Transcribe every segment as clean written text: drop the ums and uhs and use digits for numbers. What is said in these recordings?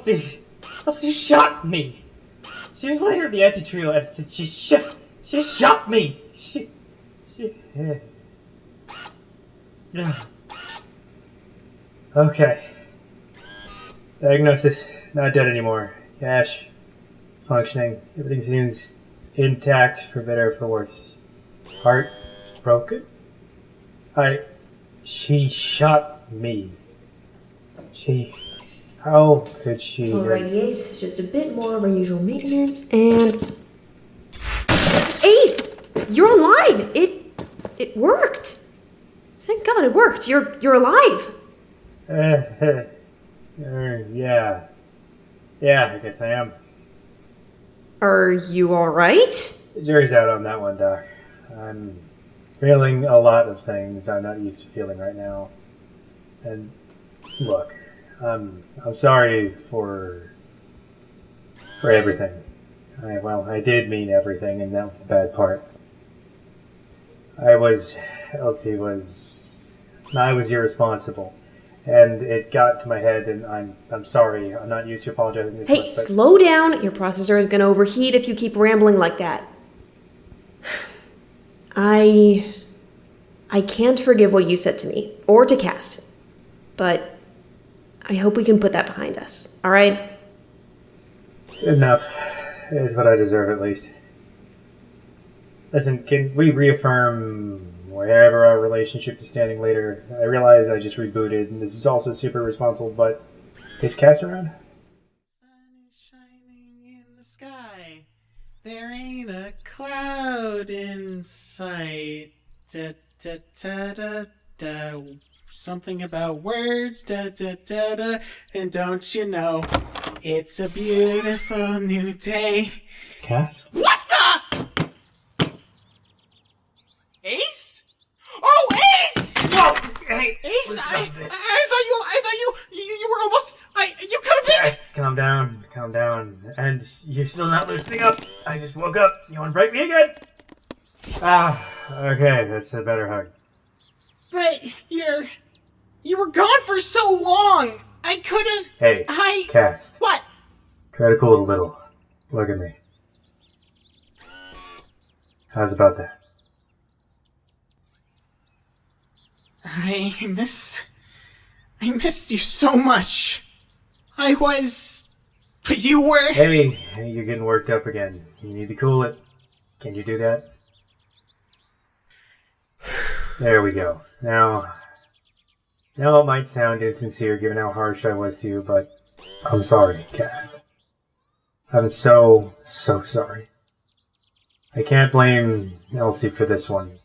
Elsie shot me! She was later in the anti-trio edited. She shot me! Okay. Diagnosis, not dead anymore. Cash, functioning. Everything seems intact, for better or for worse. Heart broken? She shot me. How could she... Alright, Ace, just a bit more of our usual maintenance, and... Ace! You're online! It worked! Thank God it worked. You're alive! Yeah. Yeah, I guess I am. Are you alright? The jury's out on that one, Doc. I'm feeling a lot of things I'm not used to feeling right now. And look, I'm sorry for everything. I did mean everything, and that was the bad part. I was irresponsible, and it got to my head, and I'm sorry. I'm not used to apologizing this much. Hey, slow down. Your processor is going to overheat if you keep rambling like that. I can't forgive what you said to me, or to Cast, but I hope we can put that behind us, alright? Good enough. Is what I deserve, at least. Listen, can we reaffirm wherever our relationship is standing later? I realize I just rebooted, and this is also super responsible, but is Cast around? Sun is shining in the sky. There ain't a cloud in sight. Da da da da da. Something about words. Da da da da. And don't you know, it's a beautiful new day. Cast? What the? Ace? Oh, Ace! Whoa! Hey! Ace, listen I up, bitch. thought you were almost, you could have been. Cast, calm down. And you're still not loosening up. I just woke up. You want to break me again? Okay, that's a better hug. But you were gone for so long. I couldn't. Hey, Cast. What? Try to cool it a little. Look at me. How's about that? I missed you so much. But you were... Hey, you're getting worked up again. You need to cool it. Can you do that? There we go. Now it might sound insincere given how harsh I was to you, but I'm sorry, Cass. I'm so sorry. I can't blame Elsie for this one.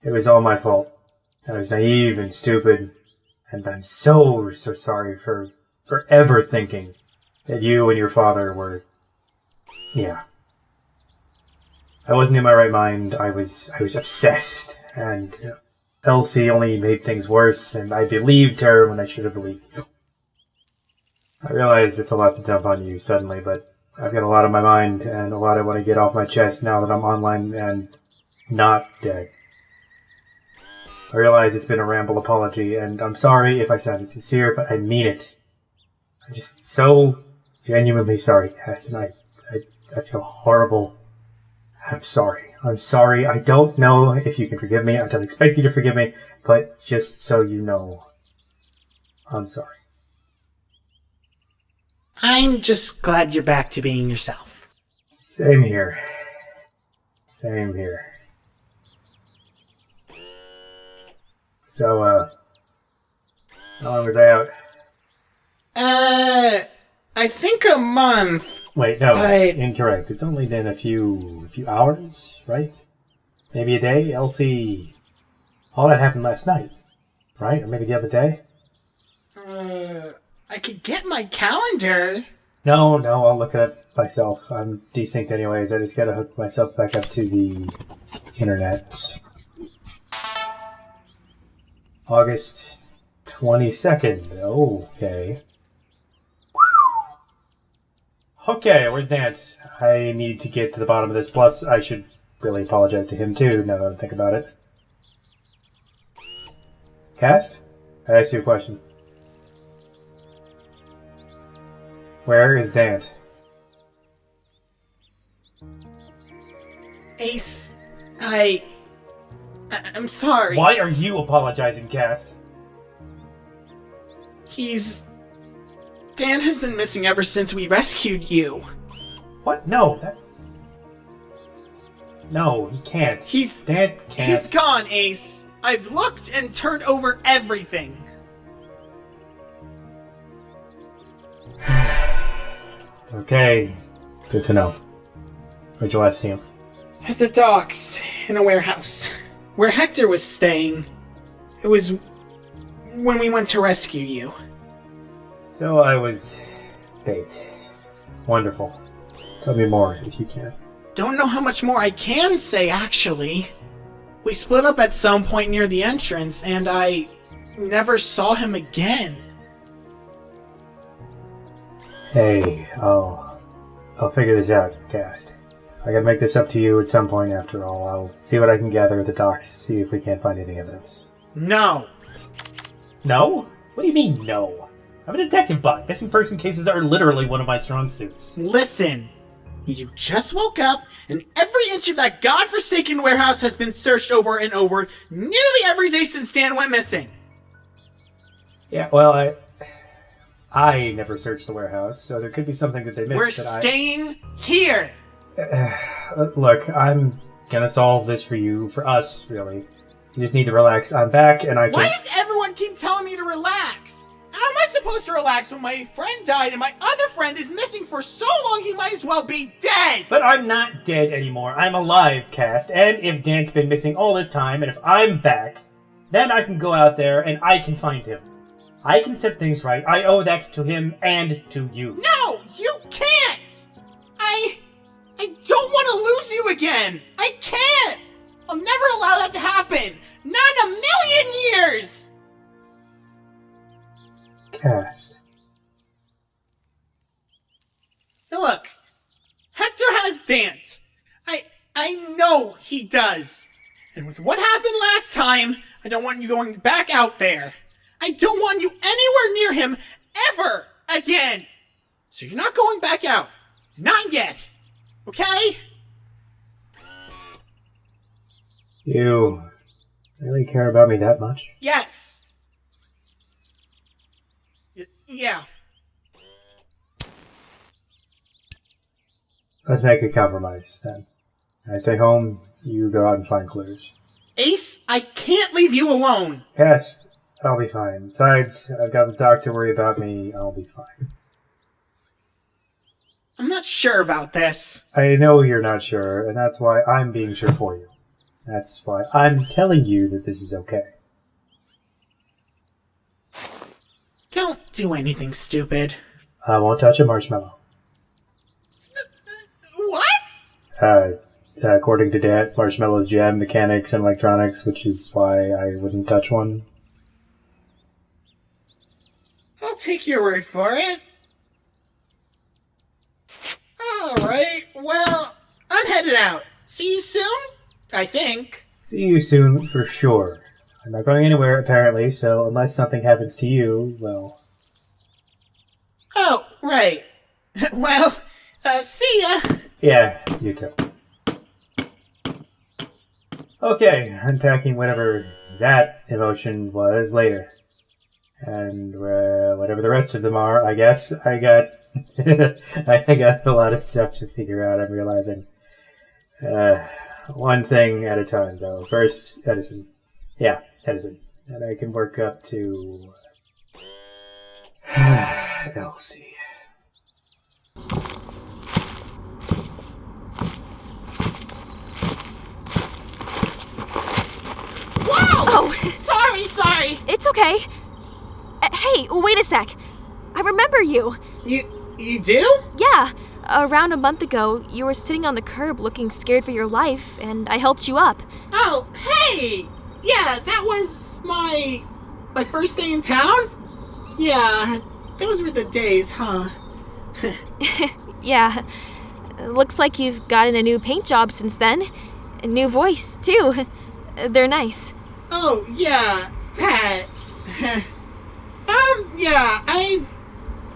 It was all my fault. I was naive and stupid, and I'm so sorry for ever thinking that you and your father were... Yeah. I wasn't in my right mind. I was obsessed, and Elsie only made things worse, and I believed her when I should have believed you. I realize it's a lot to dump on you suddenly, but I've got a lot on my mind, and a lot I want to get off my chest now that I'm online and not dead. I realize it's been a ramble apology, and I'm sorry if I sounded sincere, but I mean it. I'm just so genuinely sorry, Cass, and I feel horrible. I'm sorry. I don't know if you can forgive me. I don't expect you to forgive me, but just so you know, I'm sorry. I'm just glad you're back to being yourself. Same here. So, how long was I out? I think a month. Wait, no, incorrect. It's only been a few hours, right? Maybe a day? Elsie... All that happened last night, right? Or maybe the other day? I could get my calendar. No, I'll look it up myself. I'm desynced anyways. I just gotta hook myself back up to the internet. August 22nd. Okay. Okay, where's Nant? I need to get to the bottom of this. Plus, I should really apologize to him too, now that I think about it. Cast? I asked you a question. Where is Dant? Ace, I'm sorry. Why are you apologizing, Cast? Dan has been missing ever since we rescued you. What? No, No, he can't. Dant can't. He's gone, Ace. I've looked and turned over everything. Okay, good to know. Where'd you last see him? At the docks, in a warehouse, where Hector was staying. It was when we went to rescue you. So I was bait. Wonderful. Tell me more if you can. Don't know how much more I can say, actually. We split up at some point near the entrance, and I never saw him again. Hey, I'll figure this out, Cast. I gotta make this up to you at some point after all. I'll see what I can gather at the docks, see if we can't find any evidence. No. No? What do you mean, no? I'm a detective bot. Missing person cases are literally one of my strong suits. Listen. You just woke up, and every inch of that godforsaken warehouse has been searched over and over nearly every day since Dan went missing. Yeah, well, I never searched the warehouse, so there could be something that they missed. We're staying here. Look, I'm gonna solve this for us, really. You just need to relax. I'm back, and I can... Why does everyone keep telling me to relax? How am I supposed to relax when my friend died and my other friend is missing for so long he might as well be dead? But I'm not dead anymore. I'm alive, Cast. And if Dan's been missing all this time, and if I'm back, then I can go out there and I can find him. I can set things right. I owe that to him and to you. No, you can't! I don't want to lose you again! I can't! I'll never allow that to happen! Not in a million years! Cast. Now look, Hector has Dant. I know he does. And with what happened last time, I don't want you going back out there. I don't want you anywhere near him ever again. So you're not going back out. Not yet. Okay? You really care about me that much? Yes. Yeah. Let's make a compromise, then. I stay home, you go out and find clues. Ace, I can't leave you alone. Cast, I'll be fine. Besides, I've got the doc to worry about me. I'll be fine. I'm not sure about this. I know you're not sure, and that's why I'm being sure for you. That's why I'm telling you that this is okay. Don't do anything stupid. I won't touch a marshmallow. What? According to Dad, marshmallows jam mechanics and electronics, which is why I wouldn't touch one. I'll take your word for it. Alright, well, I'm headed out. See you soon? I think. See you soon, for sure. I'm not going anywhere, apparently, so unless something happens to you, well... Oh, right. Well, see ya. Yeah, you too. Okay, unpacking whatever that emotion was later. And whatever the rest of them are, I guess. I got I got a lot of stuff to figure out, I'm realizing. One thing at a time, though. First, Edison. Yeah, Edison. And I can work up to... Elsie. Wow! Oh! Sorry! It's okay. Hey, wait a sec. I remember you. You do? Yeah. Around a month ago, you were sitting on the curb looking scared for your life, and I helped you up. Oh, hey! Yeah, that was my first day in town? Yeah, those were the days, huh? Yeah. Looks like you've gotten a new paint job since then. A new voice, too. They're nice. Oh, yeah, that. Yeah,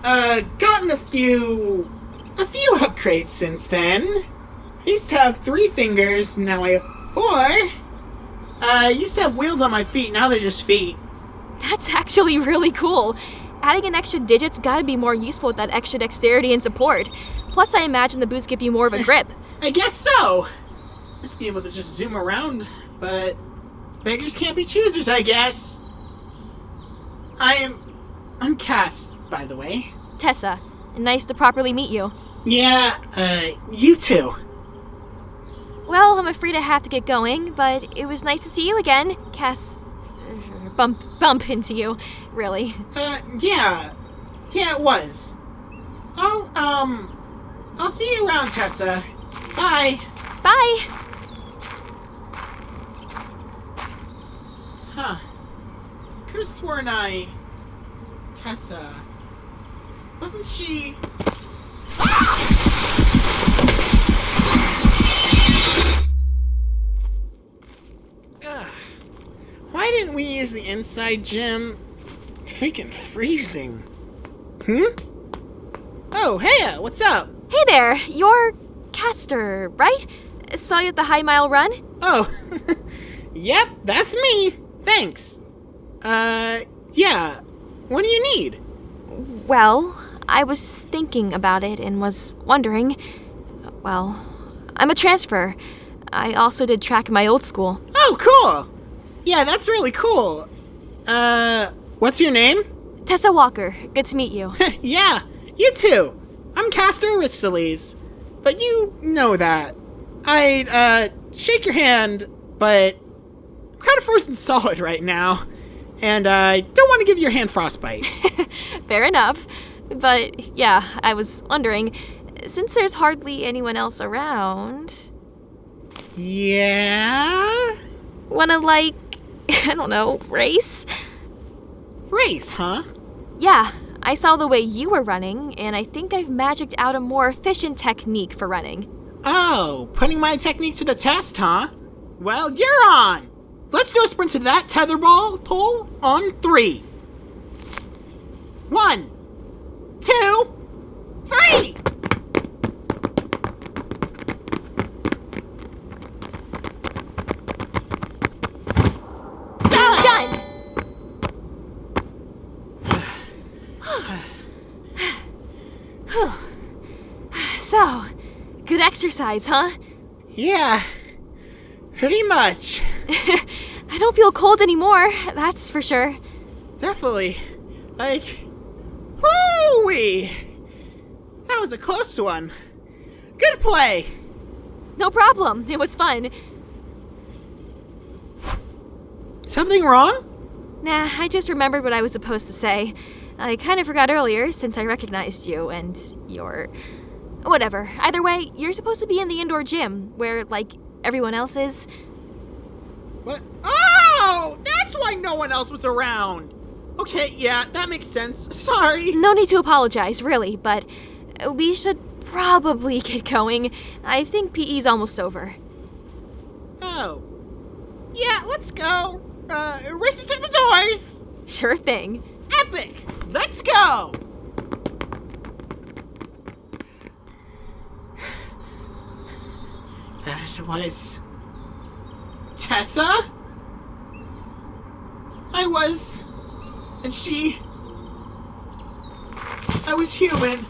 gotten a few upgrades since then. I used to have 3 fingers, now I have 4. I used to have wheels on my feet, now they're just feet. That's actually really cool. Adding an extra digit's gotta be more useful with that extra dexterity and support. Plus, I imagine the boots give you more of a grip. I guess so. Just be able to just zoom around, but beggars can't be choosers, I guess. I'm Cass, by the way. Tessa, nice to properly meet you. Yeah, you too. Well, I'm afraid I have to get going, but it was nice to see you again. Cass... bump into you, really. Yeah, it was. I'll see you around, Tessa. Bye. Bye! Huh. Could've sworn Tessa... Wasn't she... Ugh. Why didn't we use the inside gym? It's freaking freezing. Oh, hey, what's up? Hey there, you're Caster, right? Saw you at the High Mile Run? Oh, yep, that's me. Thanks. Yeah. What do you need? Well, I was thinking about it and was wondering... Well, I'm a transfer. I also did track in my old school. Oh, cool. Yeah, that's really cool. What's your name? Tessa Walker. Good to meet you. Yeah, you too. I'm Castor Aristoteles. But you know that. I'd, shake your hand, but I'm kind of frozen solid right now. And I don't want to give your hand frostbite. Fair enough. But, yeah, I was wondering, since there's hardly anyone else around... Yeah? Wanna, I don't know, race? Race, huh? Yeah, I saw the way you were running, and I think I've magicked out a more efficient technique for running. Oh, putting my technique to the test, huh? Well, you're on! Let's do a sprint to that tetherball pole on 3. 1, 2, 3! Done! So, good exercise, huh? Yeah, pretty much. I don't feel cold anymore, that's for sure. Definitely. Whoo-wee! That was a close one. Good play! No problem, it was fun. Something wrong? Nah, I just remembered what I was supposed to say. I kind of forgot earlier since I recognized you and your... Whatever. Either way, you're supposed to be in the indoor gym, where, everyone else is. What? Oh! That's why no one else was around! Okay, yeah, that makes sense. Sorry. No need to apologize, really, but we should probably get going. I think PE's almost over. Oh. Yeah, let's go. Race to the doors! Sure thing. Epic! Let's go! That was... Tessa? I was... And she... I was human.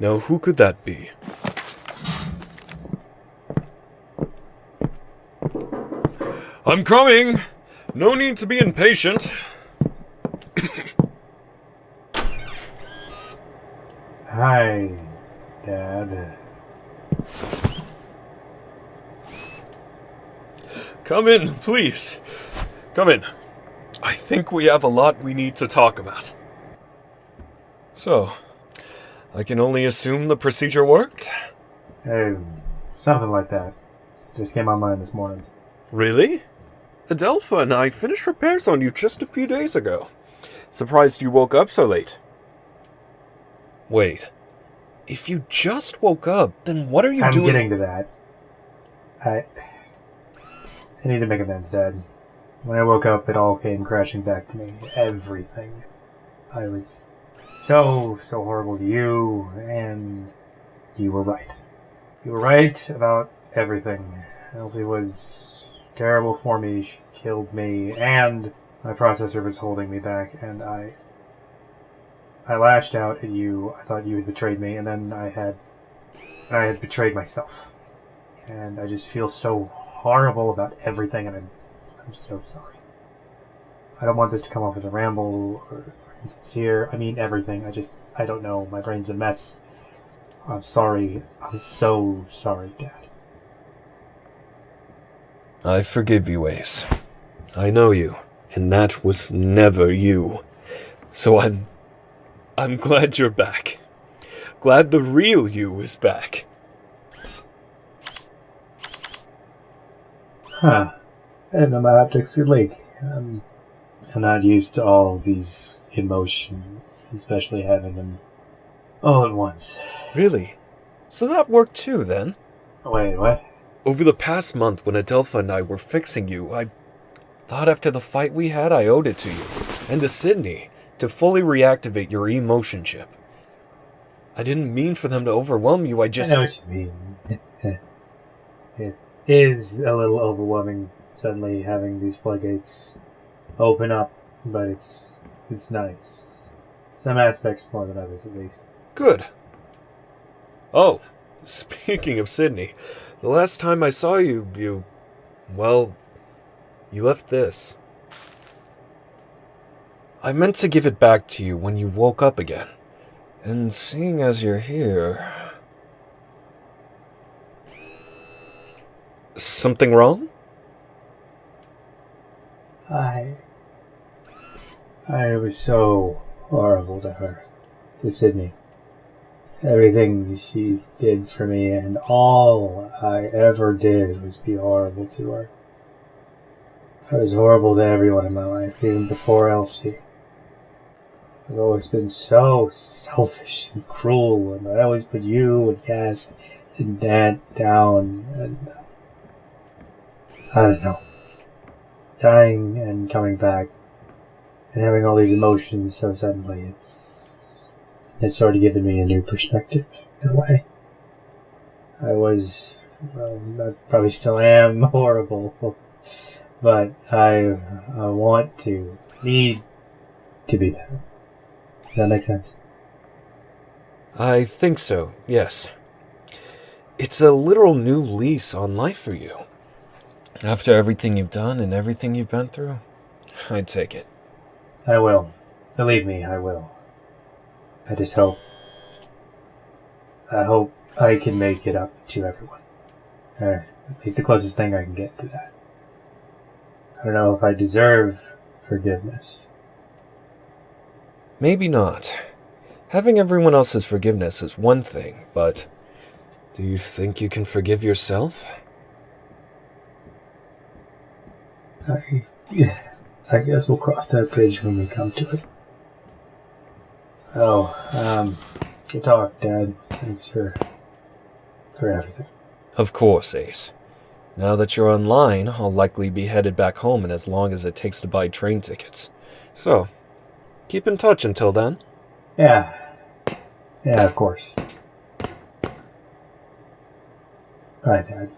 Now who could that be? I'm coming! No need to be impatient. Hi, Dad. Come in, please. Come in. I think we have a lot we need to talk about. So, I can only assume the procedure worked? Something like that. Just came online this morning. Really? Adelpha and I finished repairs on you just a few days ago. Surprised you woke up so late. Wait. If you just woke up, then what are you doing? I'm getting to that. I need to make amends, Dad. When I woke up, it all came crashing back to me. Everything. I was so horrible to you, and you were right. You were right about everything. Elsie was terrible for me. She killed me, and my processor was holding me back, and I lashed out at you. I thought you had betrayed me, and then I had betrayed myself. And I just feel so horrible about everything, and I'm so sorry. I don't want this to come off as a ramble or insincere. I mean everything. I don't know. My brain's a mess. I'm sorry. I'm so sorry, Dad. I forgive you, Ace. I know you, and that was never you. So I'm glad you're back. Glad the real you is back. Huh. I didn't know my optics could leak. I'm not used to all these emotions, especially having them all at once. Really? So that worked too, then? Wait, what? Over the past month, when Adelpha and I were fixing you, I thought after the fight we had, I owed it to you, and to Sydney, to fully reactivate your emotion chip. I didn't mean for them to overwhelm you, I know what you mean. It is a little overwhelming suddenly having these floodgates open up, but it's nice. Some aspects more than others, at least. Good. Oh, speaking of Sydney, the last time I saw you left this. I meant to give it back to you when you woke up again. And seeing as you're here... Something wrong? I was so horrible to her, to Sydney. Everything she did for me, and all I ever did was be horrible to her. I was horrible to everyone in my life, even before Elsie. I've always been so selfish and cruel, and I always put you and Cass and Dad down, and I don't know. Dying and coming back and having all these emotions so suddenly, it's sort of given me a new perspective in a way. I was, I probably still am horrible, but I need to be better. Does that make sense? I think so, yes. It's a literal new lease on life for you. After everything you've done and everything you've been through, I'd take it. I will. Believe me, I will. I just hope I can make it up to everyone. Or at least the closest thing I can get to that. I don't know if I deserve forgiveness. Maybe not. Having everyone else's forgiveness is one thing, but do you think you can forgive yourself? I guess we'll cross that bridge when we come to it. Oh, good talk, Dad. Thanks for everything. Of course, Ace. Now that you're online, I'll likely be headed back home in as long as it takes to buy train tickets. So, keep in touch until then. Yeah, of course. Bye, Dad.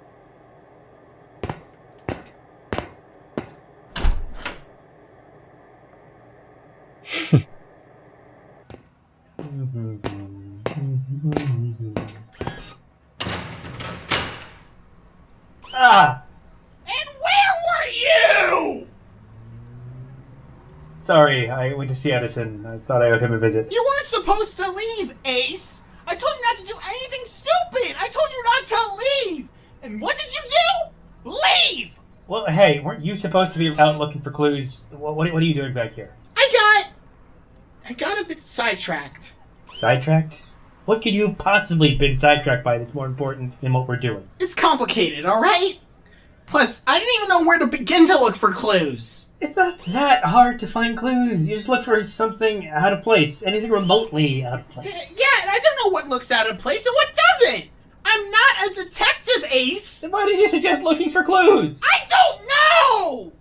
Ah! And where were you? Sorry, I went to see Edison. I thought I owed him a visit. You weren't supposed to leave, Ace. I told you not to do anything stupid. I told you not to leave. And what did you do? Leave! Well, hey, weren't you supposed to be out looking for clues? What are you doing back here? I got a bit sidetracked. Sidetracked? What could you have possibly been sidetracked by that's more important than what we're doing? It's complicated, alright? Plus, I didn't even know where to begin to look for clues. It's not that hard to find clues. You just look for something out of place. Anything remotely out of place. Yeah, and I don't know what looks out of place and what doesn't. I'm not a detective, Ace. Then why did you suggest looking for clues? I don't know!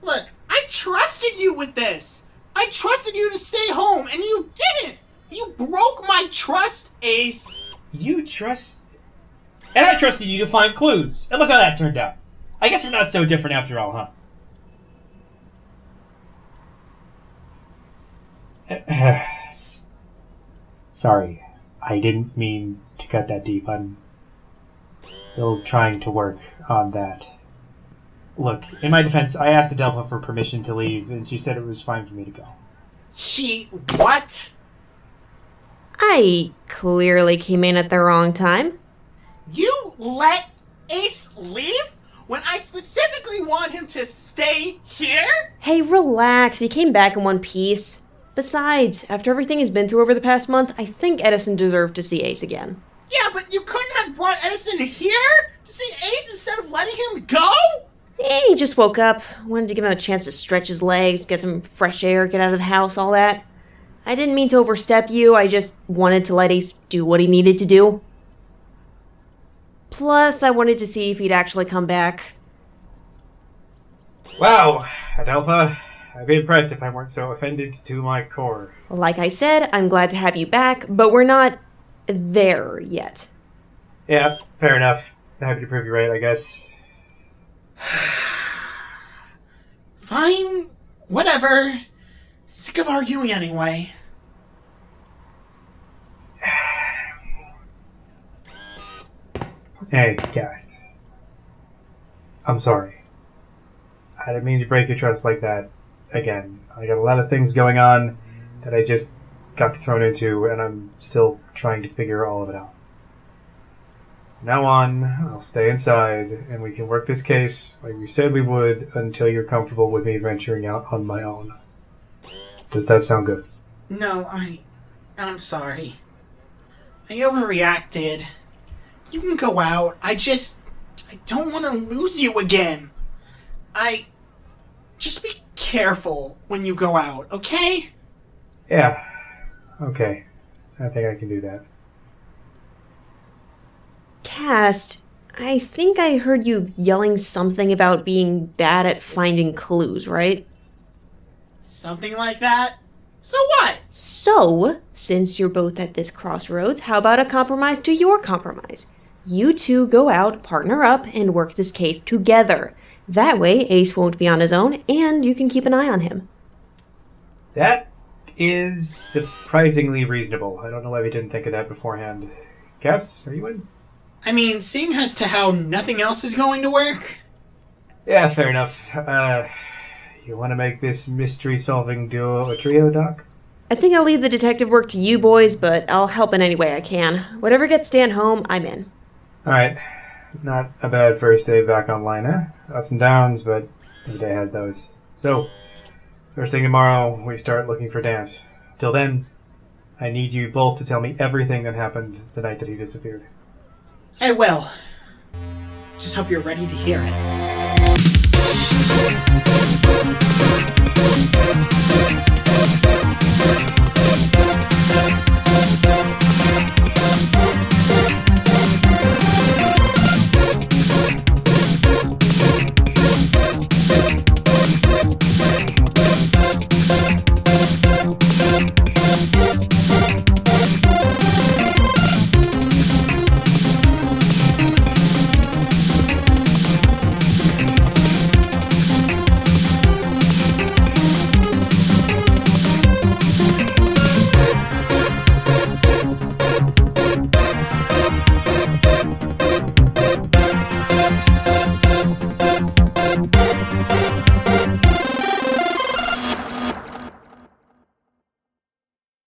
Look, I trusted you with this. I trusted you to stay home, and you didn't. You broke my trust, Ace. You trust... And I trusted you to find clues. And look how that turned out. I guess we're not so different after all, huh? Sorry. I didn't mean to cut that deep. I'm still trying to work on that. Look, in my defense, I asked Adelpha for permission to leave, and she said it was fine for me to go. She... what? I clearly came in at the wrong time. You let Ace leave? When I specifically want him to stay here? Hey, relax. He came back in one piece. Besides, after everything he's been through over the past month, I think Edison deserved to see Ace again. Yeah, but you couldn't have brought Edison here to see Ace instead of letting him go? He just woke up. Wanted to give him a chance to stretch his legs, get some fresh air, get out of the house, all that. I didn't mean to overstep you. I just wanted to let Ace do what he needed to do. Plus, I wanted to see if he'd actually come back. Wow, Adelpha. I'd be impressed if I weren't so offended to my core. Like I said, I'm glad to have you back, but we're not there yet. Yeah, fair enough. Happy to prove you right, I guess. Fine, whatever. Sick of arguing anyway. Hey, Cast. I'm sorry. I didn't mean to break your trust like that again. I got a lot of things going on that I just got thrown into, and I'm still trying to figure all of it out. From now on, I'll stay inside, and we can work this case like we said we would until you're comfortable with me venturing out on my own. Does that sound good? No, I'm sorry. I overreacted. You can go out. I don't want to lose you again. Just be careful when you go out, okay? Yeah. Okay. I think I can do that. Cast, I think I heard you yelling something about being bad at finding clues, right? Something like that? So what? So, since you're both at this crossroads, how about a compromise to your compromise? You two go out, partner up, and work this case together. That way, Ace won't be on his own, and you can keep an eye on him. That is surprisingly reasonable. I don't know why we didn't think of that beforehand. Cass, are you in? I mean, seeing as to how nothing else is going to work? Yeah, fair enough. You want to make this mystery-solving duo a trio, Doc? I think I'll leave the detective work to you boys, but I'll help in any way I can. Whatever gets Dan home, I'm in. Alright. Not a bad first day back online, huh? Ups and downs, but every day has those. So, first thing tomorrow, we start looking for Dan. Till then, I need you both to tell me everything that happened the night that he disappeared. I will. Just hope you're ready to hear it.